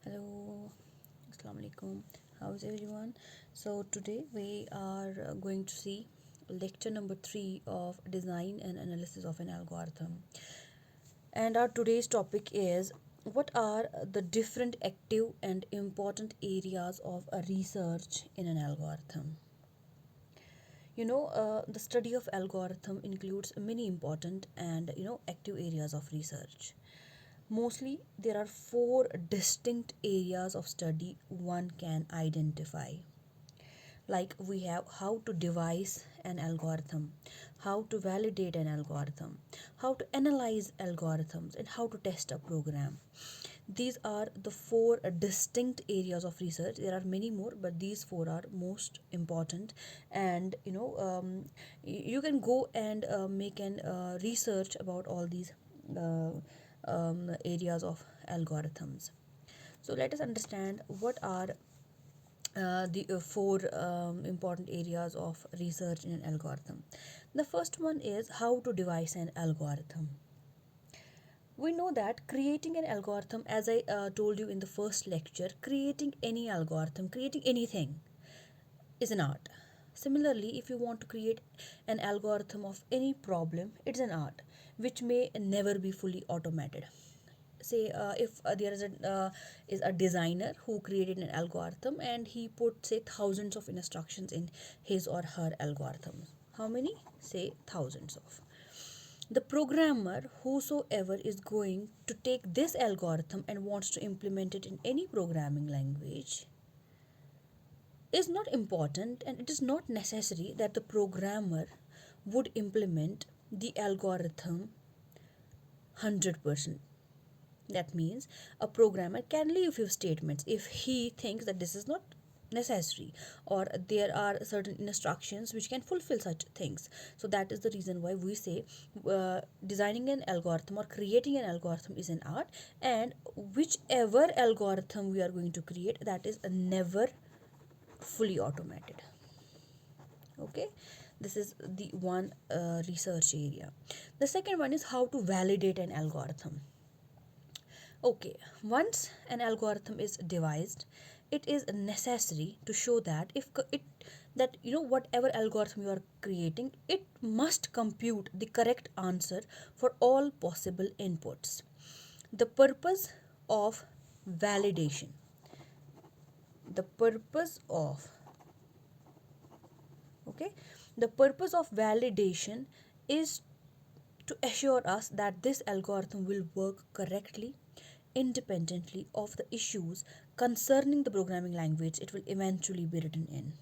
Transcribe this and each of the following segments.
Hello, Assalamu alaikum. How's everyone? So today we are going to see lecture number 3 of design and analysis of an algorithm. And our today's topic is what are the different active and important areas of a research in an algorithm. The study of algorithm includes many important and active areas of research. Mostly, there are four distinct areas of study one can identify. Like we have how to devise an algorithm, how to validate an algorithm, how to analyze algorithms, and how to test a program. These are the four distinct areas of research. There are many more, but these four are most important. And you can go and make an research about all these areas of algorithms. So let us understand what are the four important areas of research in an algorithm. The first one is how to devise an algorithm. We know that creating an algorithm, as I told you in the first lecture, creating any algorithm, creating anything is an art. Similarly, if you want to create an algorithm of any problem, it's an art which may never be fully automated. Say if there is a designer who created an algorithm and he put say thousands of instructions in his or her algorithm. How many? Say thousands of. The programmer, whosoever is going to take this algorithm and wants to implement it in any programming language, is not important, and it is not necessary that the programmer would implement the algorithm 100%. That means a programmer can leave few statements if he thinks that this is not necessary, or there are certain instructions which can fulfill such things. So that is the reason why we say designing an algorithm or creating an algorithm is an art, and whichever algorithm we are going to create, that is never fully automated. Okay, this is the one research area. The second one is how to validate an algorithm. Okay, once an algorithm is devised, it is necessary to show that if it that whatever algorithm you are creating, it must compute the correct answer for all possible inputs. The purpose of validation. The purpose of okay, the purpose of validation is to assure us that this algorithm will work correctly independently of the issues concerning the programming language it will eventually be written in.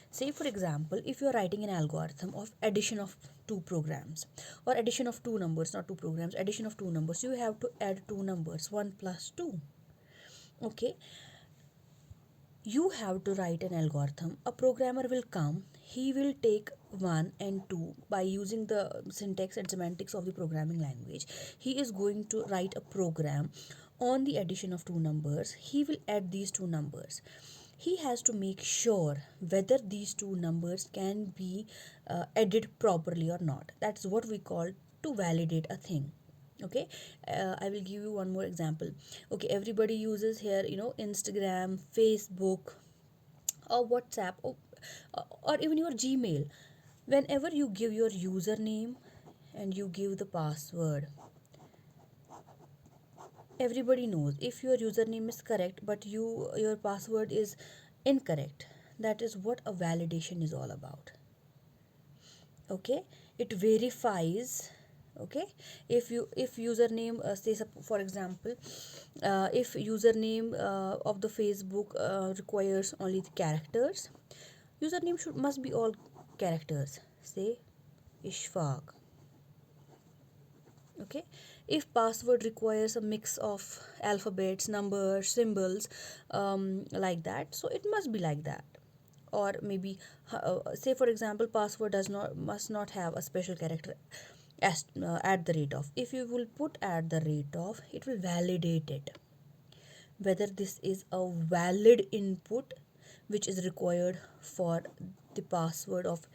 Say, for example, if you are writing an algorithm of addition of two programs or addition of two numbers, not two programs, addition of two numbers, you have to add two numbers, 1 plus 2. Okay, you have to write an algorithm. A programmer will come, he will take 1 and 2 by using the syntax and semantics of the programming language. He is going to write a program on the addition of two numbers. He will add these two numbers. He has to make sure whether these two numbers can be added properly or not. That's what we call to validate a thing. Okay, I will give you one more example. Okay, everybody uses here Instagram, Facebook, or WhatsApp, or even your Gmail. Whenever you give your username and you give the password, everybody knows if your username is correct but your password is incorrect. That is what a validation is all about. Okay, it verifies. Okay, if username say for example, if username of the Facebook requires only the characters, username must be all characters. Say Ishfaq. Okay, if password requires a mix of alphabets, numbers, symbols, like that, so it must be like that. Or maybe say for example, password does not must not have a special character as at the rate of. If you will put at the rate of, it will validate it whether this is a valid input which is required for the password of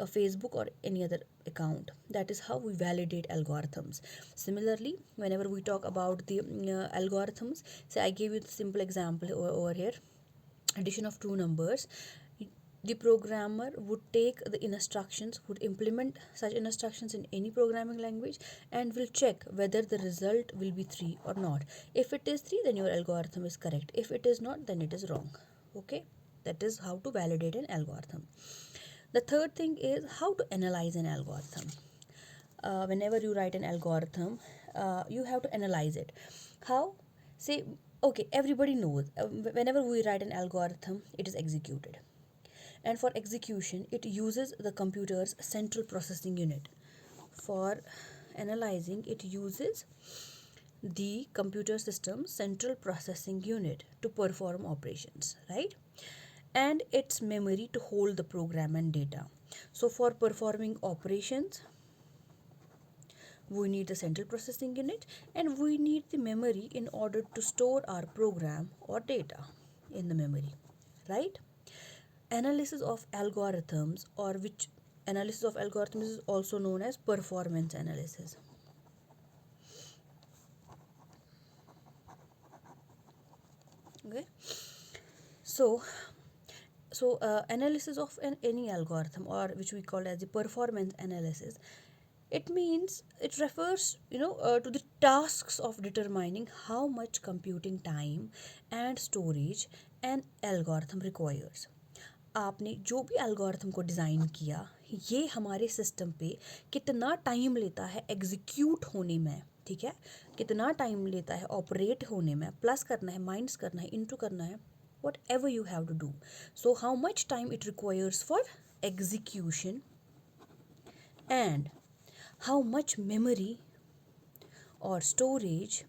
a Facebook or any other account. That is how we validate algorithms. Similarly, whenever we talk about the algorithms, say I gave you the simple example over here, addition of two numbers. The programmer would take the instructions, would implement such instructions in any programming language, and will check whether the result will be 3 or not. If it is 3, then your algorithm is correct. If it is not, then it is wrong. Okay, that is how to validate an algorithm. The third thing is how to analyze an algorithm. Whenever you write an algorithm, you have to analyze it. How? Say, okay, everybody knows whenever we write an algorithm, it is executed. And for execution, it uses the computer's central processing unit. For analyzing, it uses the computer system's central processing unit to perform operations, right? And its memory to hold the program and data. So for performing operations, we need the central processing unit and we need the memory in order to store our program or data in the memory, right? Analysis of algorithms, or which analysis of algorithms is also known as performance analysis. Okay, so analysis of any algorithm, or which we call as the performance analysis, it means it refers to the tasks of determining how much computing time and storage an algorithm requires. आपने जो भी algorithm को design किया, ये हमारे system पे कितना time लेता है एग्जीक्यूट होने में, ठीक है, कितना टाइम लेता है ऑपरेट होने में, प्लस करना है, माइनस करना है, इनटू करना है, whatever you have to do. So how much time it requires for execution and how much memory or storage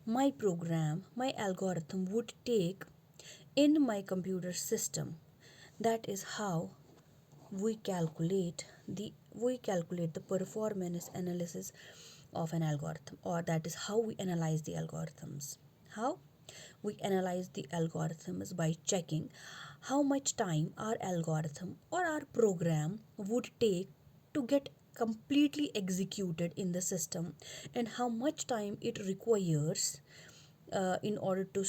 my program, my algorithm would take in my computer system. That is how we calculate the performance analysis of an algorithm, or that is how we analyze the algorithms. How we analyze the algorithms by checking how much time our algorithm or our program would take to get completely executed in the system, and how much time it requires in order to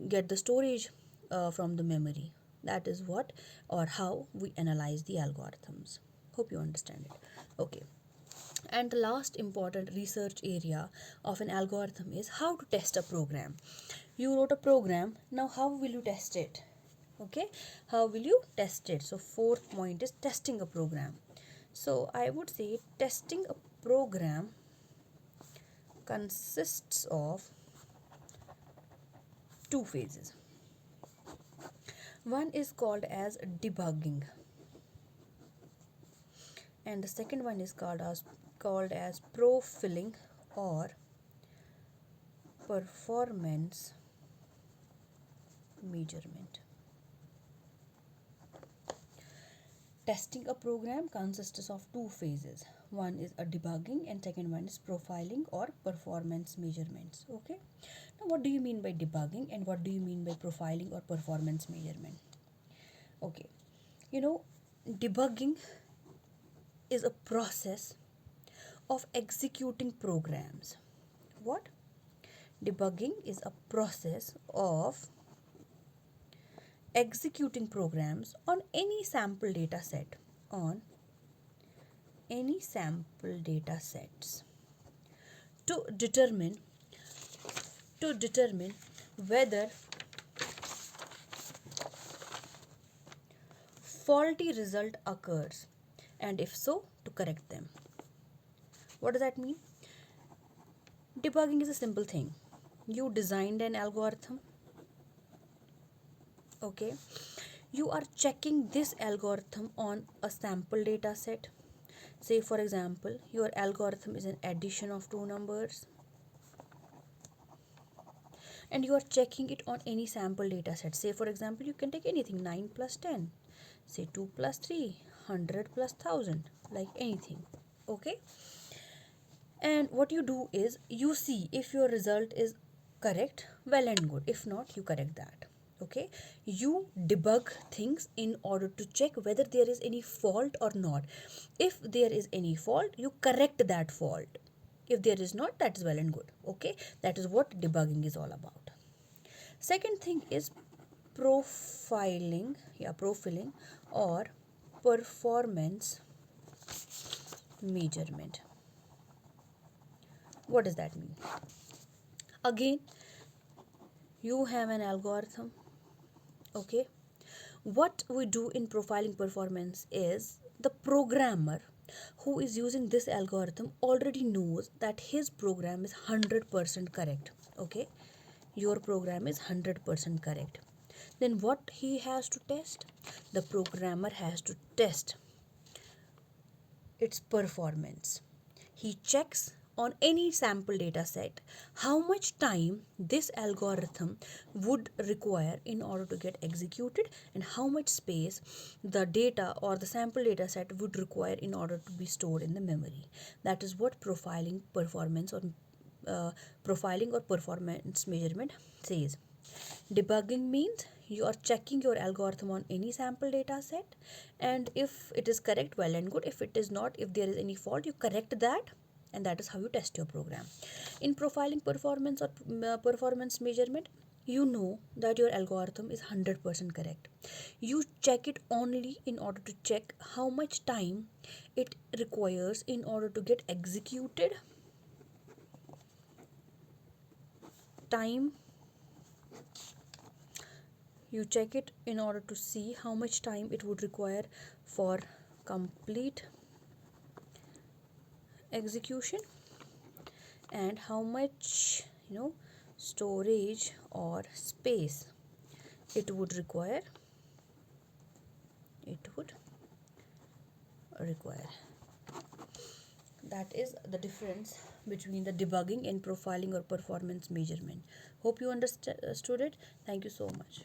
get the storage from the memory. That is what, or how we analyze the algorithms. Hope you understand it. Okay. And the last important research area of an algorithm is how to test a program. You wrote a program, now how will you test it? Okay, how will you test it? So fourth point is testing a program. So I would say testing a program consists of two phases. One is called as debugging, and the second one is called as profiling or performance measurement. Testing a program consists of two phases. One is a debugging and second one is profiling or performance measurements. Okay. Now what do you mean by debugging and what do you mean by profiling or performance measurement? Okay. Debugging is a process of executing programs. What? Debugging is a process of executing programs on any sample data set, to determine whether faulty result occurs, and if so, to correct them. What does that mean? Debugging is a simple thing. You designed an algorithm. Okay, you are checking this algorithm on a sample data set. Say for example, your algorithm is an addition of two numbers, and you are checking it on any sample data set. Say for example, you can take anything, 9 plus 10, say 2 plus 3, 100 plus 1000, like anything. Okay, and what you do is you see if your result is correct, well and good. If not, you correct that. Okay, you debug things in order to check whether there is any fault or not. If there is any fault, you correct that fault. If there is not, that is well and good. Okay, that is what debugging is all about. Second thing is profiling or performance measurement. What does that mean? Again, you have an algorithm. Okay, what we do in profiling performance is the programmer who is using this algorithm already knows that his program is 100% correct. Okay, your program is 100% correct. Then what he has to test? The programmer has to test its performance. He checks on any sample data set how much time this algorithm would require in order to get executed and how much space the data or the sample data set would require in order to be stored in the memory. That is what uh, profiling or performance measurement says. Debugging means you are checking your algorithm on any sample data set, and if it is correct, well and good. If it is not, if there is any fault, you correct that, and that is how you test your program. In profiling performance or performance measurement, you know that your algorithm is 100% correct. You check it only in order to check how much time it requires in order to get executed. Time, you check it in order to see how much time it would require for complete execution and how much storage or space it would require. It would require that is the difference between the debugging and profiling or performance measurement. Hope you understood it. Thank you so much.